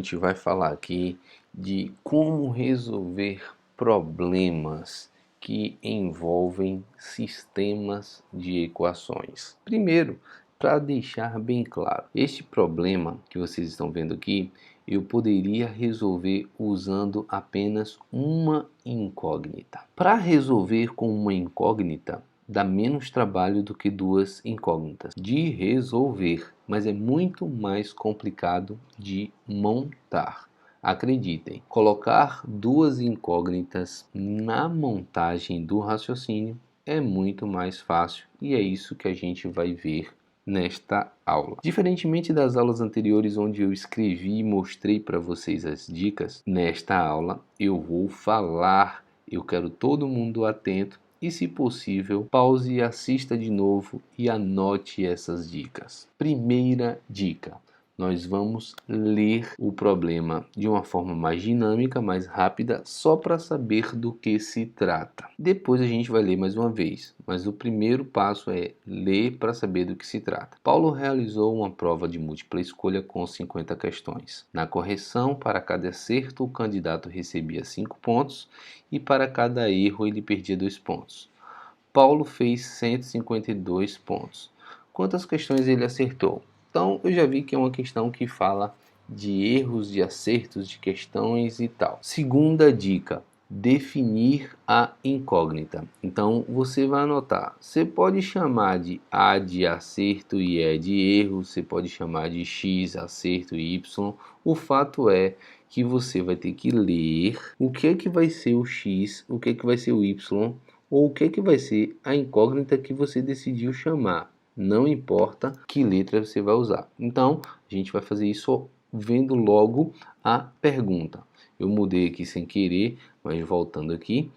gente vai falar aqui de como resolver problemas que envolvem sistemas de equações. Primeiro, para deixar bem claro, este problema que vocês estão vendo aqui, eu poderia resolver usando apenas uma incógnita. Para resolver com uma incógnita, dá menos trabalho do que duas incógnitas de resolver, mas é muito mais complicado de montar. Acreditem, colocar duas incógnitas na montagem do raciocínio é muito mais fácil e é isso que a gente vai ver nesta aula. Diferentemente das aulas anteriores onde eu escrevi e mostrei para vocês as dicas, nesta aula eu vou falar, eu quero todo mundo atento. E se possível, pause e assista de novo e anote essas dicas. Primeira dica: nós vamos ler o problema de uma forma mais dinâmica, mais rápida, só para saber do que se trata. Depois a gente vai ler mais uma vez, mas o primeiro passo é ler para saber do que se trata. Paulo realizou uma prova de múltipla escolha com 50 questões. Na correção, para cada acerto, o candidato recebia 5 pontos e para cada erro ele perdia 2 pontos. Paulo fez 152 pontos. Quantas questões ele acertou? Então, eu já vi que é uma questão que fala de erros, de acertos, de questões e tal. Segunda dica: definir a incógnita. Então, você vai anotar. Você pode chamar de A de acerto e E de erro. Você pode chamar de X, acerto e Y. O fato é que você vai ter que ler o que vai ser o X, o que vai ser o Y, ou o que vai ser a incógnita que você decidiu chamar. Não importa que letra você vai usar. Então, a gente vai fazer isso vendo logo a pergunta. Eu mudei aqui sem querer, mas voltando aqui.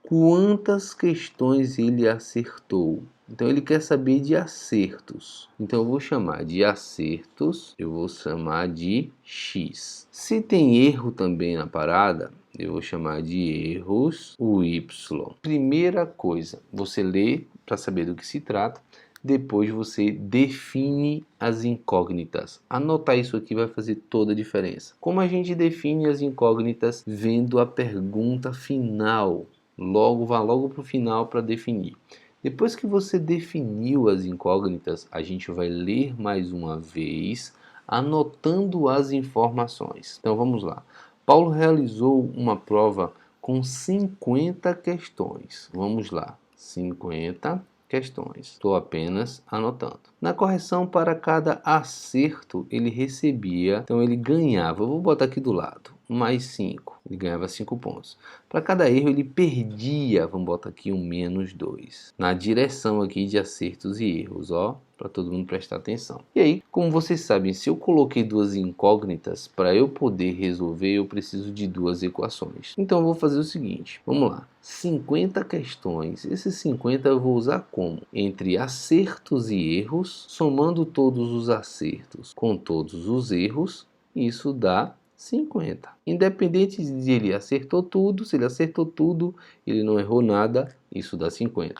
Quantas questões ele acertou? Então, ele quer saber de acertos. Então, eu vou chamar de acertos, eu vou chamar de X. Se tem erro também na parada, eu vou chamar de erros, o Y. Primeira coisa, você lê para saber do que se trata. Depois você define as incógnitas. Anotar isso aqui vai fazer toda a diferença. Como a gente define as incógnitas? Vendo a pergunta final. Vá logo para o final para definir. Depois que você definiu as incógnitas, a gente vai ler mais uma vez, anotando as informações. Então vamos lá. Paulo realizou uma prova com 50 questões. Vamos lá. 50 questões. Estou apenas anotando. Na correção, para cada acerto, ele recebia, então ele ganhava, eu vou botar aqui do lado, mais 5. Ele ganhava 5 pontos. Para cada erro, ele perdia, vamos botar aqui um menos 2. Na direção aqui de acertos e erros, ó, para todo mundo prestar atenção. E aí, como vocês sabem, se eu coloquei duas incógnitas, para eu poder resolver, eu preciso de duas equações. Então eu vou fazer o seguinte, vamos lá. 50 questões, esses 50 eu vou usar como? Entre acertos e erros, somando todos os acertos com todos os erros, isso dá 50. Independente de ele acertou tudo, se ele acertou tudo, ele não errou nada, isso dá 50.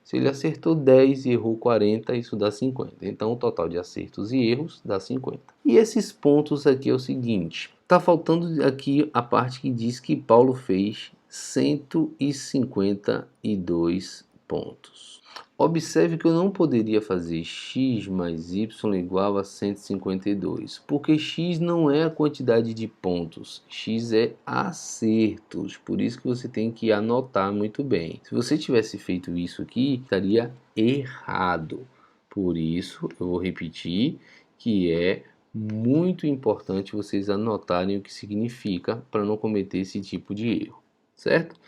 Se ele acertou 10 e errou 40, isso dá 50. Então o total de acertos e erros dá 50. E esses pontos aqui é o seguinte, está faltando aqui a parte que diz que Paulo fez 152 pontos. Observe que eu não poderia fazer x mais y igual a 152, porque x não é a quantidade de pontos, x é acertos, por isso que você tem que anotar muito bem. Se você tivesse feito isso aqui, estaria errado. Por isso, eu vou repetir que é muito importante vocês anotarem o que significa para não cometer esse tipo de erro, certo?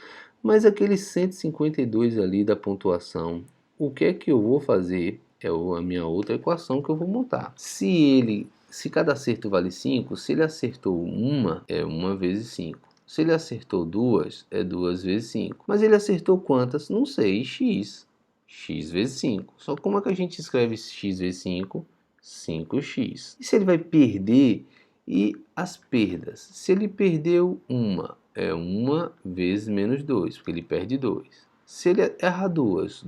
Mas aqueles 152 ali da pontuação, o que é que eu vou fazer? É a minha outra equação que eu vou montar. Se cada acerto vale 5, se ele acertou uma, é 1 vezes 5. Se ele acertou duas, é 2 vezes 5. Mas ele acertou quantas? Não sei, x. X vezes 5. Só como é que a gente escreve x vezes 5? 5x. E se ele vai perder? E as perdas? Se ele perdeu uma, é 1 vezes menos 2, porque ele perde 2. Se ele erra duas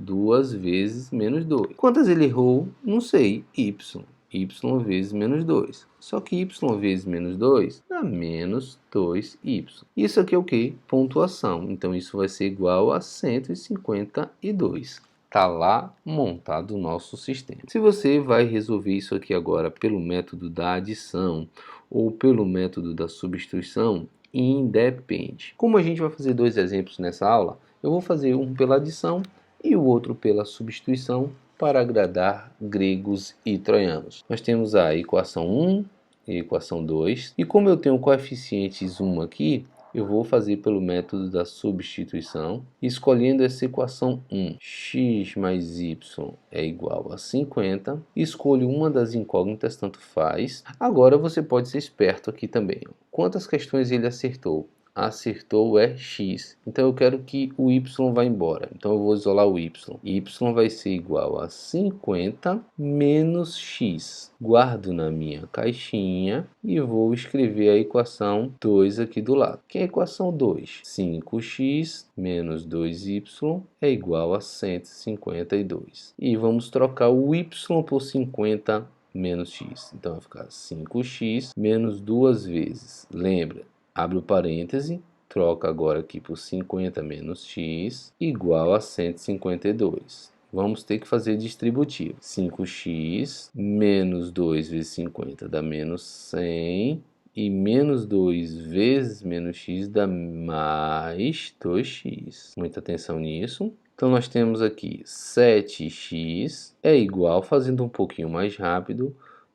vezes menos 2. Quantas ele errou? Não sei, y. y vezes menos 2. Só que y vezes menos 2 dá menos 2y. Isso aqui é o que? Pontuação. Então, isso vai ser igual a 152. Está lá montado o nosso sistema. Se você vai resolver isso aqui agora pelo método da adição ou pelo método da substituição, independe. Como a gente vai fazer dois exemplos nessa aula, eu vou fazer um pela adição e o outro pela substituição para agradar gregos e troianos. Nós temos a equação 1 e a equação 2. E como eu tenho coeficientes 1 aqui, eu vou fazer pelo método da substituição, escolhendo essa equação 1. X mais y é igual a 50. Escolho uma das incógnitas, tanto faz. Agora você pode ser esperto aqui também. Quantas questões ele acertou? Acertou é x. Então eu quero que o y vá embora. Então eu vou isolar o y. Y vai ser igual a 50 menos x. Guardo na minha caixinha e vou escrever a equação 2 aqui do lado. Que é a equação 2? 5x menos 2y é igual a 152. E vamos trocar o y por 50 menos x. Então vai ficar 5x menos 2 vezes. Lembra? Abre o parêntese, troca agora aqui por 50 menos x, igual a 152. Vamos ter que fazer distributivo. 5x menos 2 vezes 50 dá menos 100. E menos 2 vezes menos x dá mais 2x. Muita atenção nisso. Então nós temos aqui 7x é igual, fazendo um pouquinho mais rápido,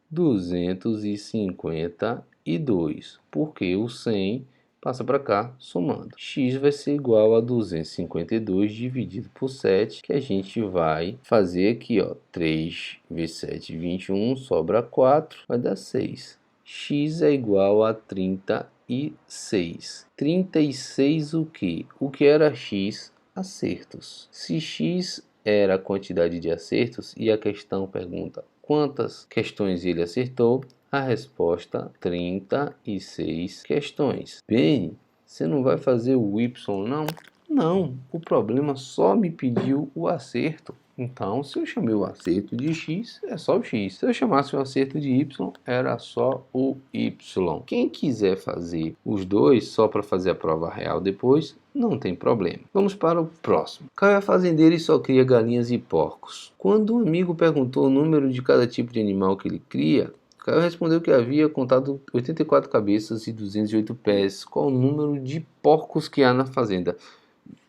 252, porque o 100 passa para cá somando. X vai ser igual a 252 dividido por 7, que a gente vai fazer aqui, ó, 3 vezes 7, 21, sobra 4, vai dar 6. X é igual a 36. 36 o quê? O que era x? Acertos. Se x era a quantidade de acertos e a questão pergunta quantas questões ele acertou, a resposta 36 questões. Bem, você não vai fazer o y não? Não, o problema só me pediu o acerto. Então, se eu chamei o acerto de x, é só o x. Se eu chamasse o acerto de y, era só o y. Quem quiser fazer os dois só para fazer a prova real depois, não tem problema. Vamos para o próximo. Caio é fazendeiro e só cria galinhas e porcos. Quando um amigo perguntou o número de cada tipo de animal que ele cria, Caio respondeu que havia contado 84 cabeças e 208 pés. Qual o número de porcos que há na fazenda?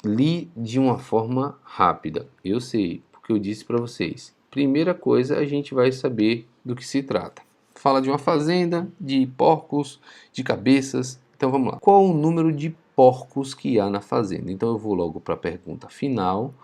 Li de uma forma rápida. Eu sei, porque eu disse para vocês. Primeira coisa, a gente vai saber do que se trata. Fala de uma fazenda, de porcos, de cabeças. Então vamos lá. Qual o número de porcos que há na fazenda? Então eu vou logo para a pergunta final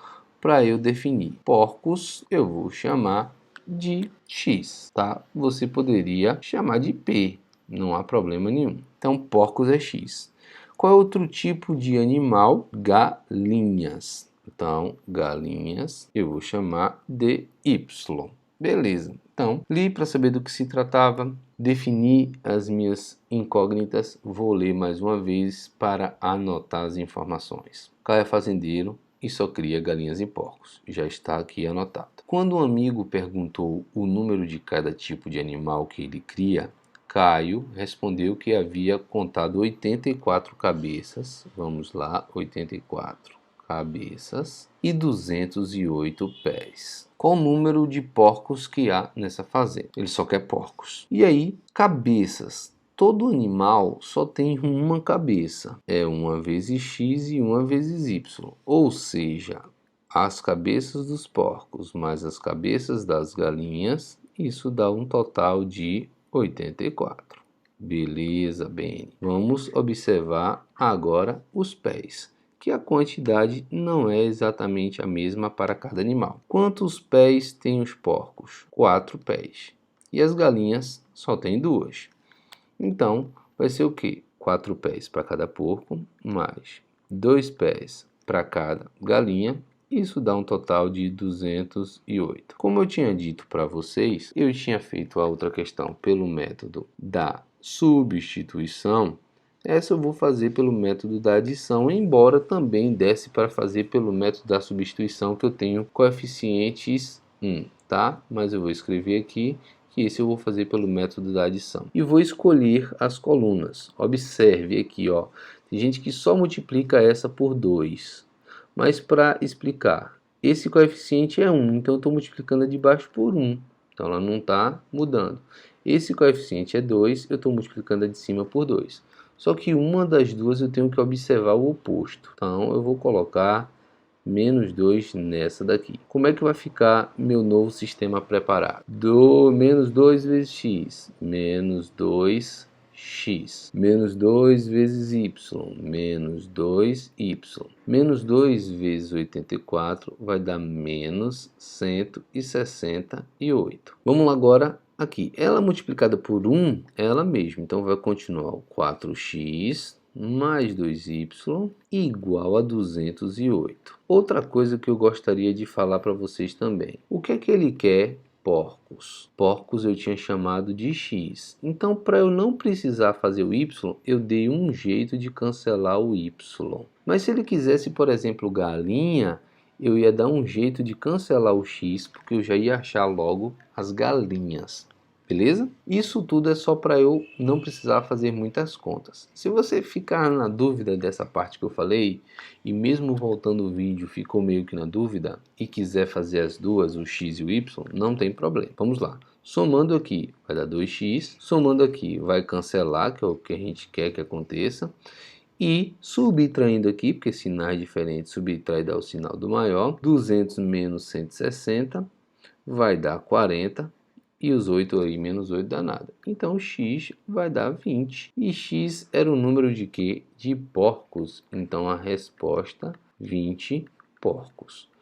para eu definir. Porcos eu vou chamar de x, tá? Você poderia chamar de p, não há problema nenhum. Então porcos é x. Qual é outro tipo de animal? Galinhas. Então, galinhas eu vou chamar de y. Beleza. Então, li para saber do que se tratava, defini as minhas incógnitas, vou ler mais uma vez para anotar as informações. Caio é fazendeiro e só cria galinhas e porcos. Já está aqui anotado. Quando um amigo perguntou o número de cada tipo de animal que ele cria, Caio respondeu que havia contado 84 cabeças, vamos lá, 84 cabeças e 208 pés. Qual o número de porcos que há nessa fazenda? Ele só quer porcos. E aí, cabeças. Todo animal só tem uma cabeça. É uma vezes x e uma vezes y. Ou seja, as cabeças dos porcos mais as cabeças das galinhas, isso dá um total de 84. Beleza, bem. Vamos observar agora os pés, que a quantidade não é exatamente a mesma para cada animal. Quantos pés têm os porcos? 4 pés. E as galinhas só têm 2. Então, vai ser o quê? 4 pés para cada porco, mais 2 pés para cada galinha. Isso dá um total de 208. Como eu tinha dito para vocês, eu tinha feito a outra questão pelo método da substituição. Essa eu vou fazer pelo método da adição, embora também desse para fazer pelo método da substituição, que eu tenho coeficientes 1, tá? Mas eu vou escrever aqui que esse eu vou fazer pelo método da adição. E vou escolher as colunas. Observe aqui, ó, tem gente que só multiplica essa por 2. Mas para explicar, esse coeficiente é 1, então eu estou multiplicando de baixo por 1. Então ela não está mudando. Esse coeficiente é 2, eu estou multiplicando a de cima por 2. Só que uma das duas eu tenho que observar o oposto. Então eu vou colocar menos 2 nessa daqui. Como é que vai ficar meu novo sistema preparado? Menos 2 vezes x, menos 2x, menos 2 vezes y, menos 2y, menos 2 vezes 84 vai dar menos 168. Vamos lá agora aqui. Ela multiplicada por 1 é ela mesma, então vai continuar o 4x mais 2y igual a 208. Outra coisa que eu gostaria de falar para vocês também. O que é que ele quer? Porcos. Porcos eu tinha chamado de x. Então, para eu não precisar fazer o y, eu dei um jeito de cancelar o y. Mas se ele quisesse, por exemplo, galinha, eu ia dar um jeito de cancelar o x, porque eu já ia achar logo as galinhas. Beleza? Isso tudo é só para eu não precisar fazer muitas contas. Se você ficar na dúvida dessa parte que eu falei, e mesmo voltando o vídeo ficou meio que na dúvida, e quiser fazer as duas, o x e o y, não tem problema. Vamos lá. Somando aqui vai dar 2x, somando aqui vai cancelar, que é o que a gente quer que aconteça, e subtraindo aqui, porque sinais diferentes, subtrai dá o sinal do maior, 200 menos 160 vai dar 40, e os 8 aí, menos 8 dá nada. Então x vai dar 20. E x era o número de quê? De porcos. Então a resposta, 20 porcos.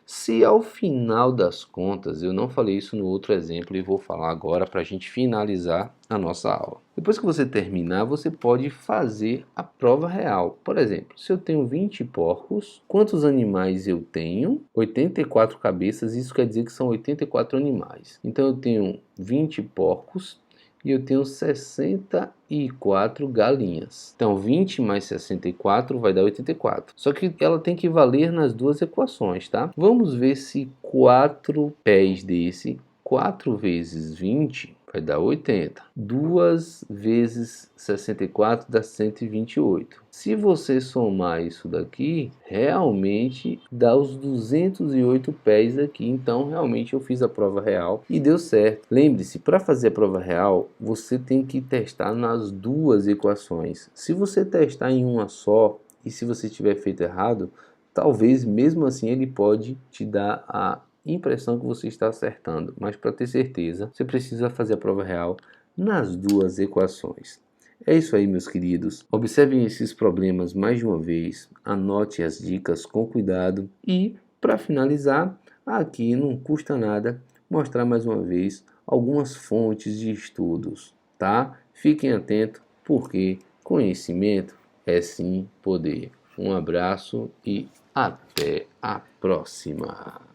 Se ao final das contas, eu não falei isso no outro exemplo e vou falar agora para a gente finalizar a nossa aula. Depois que você terminar, você pode fazer a prova real. Por exemplo, se eu tenho 20 porcos, quantos animais eu tenho? 84 cabeças, isso quer dizer que são 84 animais. Então eu tenho 20 porcos e eu tenho 64 galinhas. Então 20 mais 64 vai dar 84. Só que ela tem que valer nas duas equações, tá? Vamos ver se 4 pés desse, 4 vezes 20 vai dar 80. 2 vezes 64 dá 128. Se você somar isso daqui, realmente dá os 208 pés aqui. Então, realmente eu fiz a prova real e deu certo. Lembre-se, para fazer a prova real, você tem que testar nas duas equações. Se você testar em uma só e se você tiver feito errado, talvez mesmo assim ele pode te dar a impressão que você está acertando, mas para ter certeza, você precisa fazer a prova real nas duas equações. É isso aí, meus queridos. Observem esses problemas mais de uma vez, anote as dicas com cuidado e, para finalizar, aqui não custa nada mostrar mais uma vez algumas fontes de estudos, tá? Fiquem atentos, porque conhecimento é sim poder. Um abraço e até a próxima.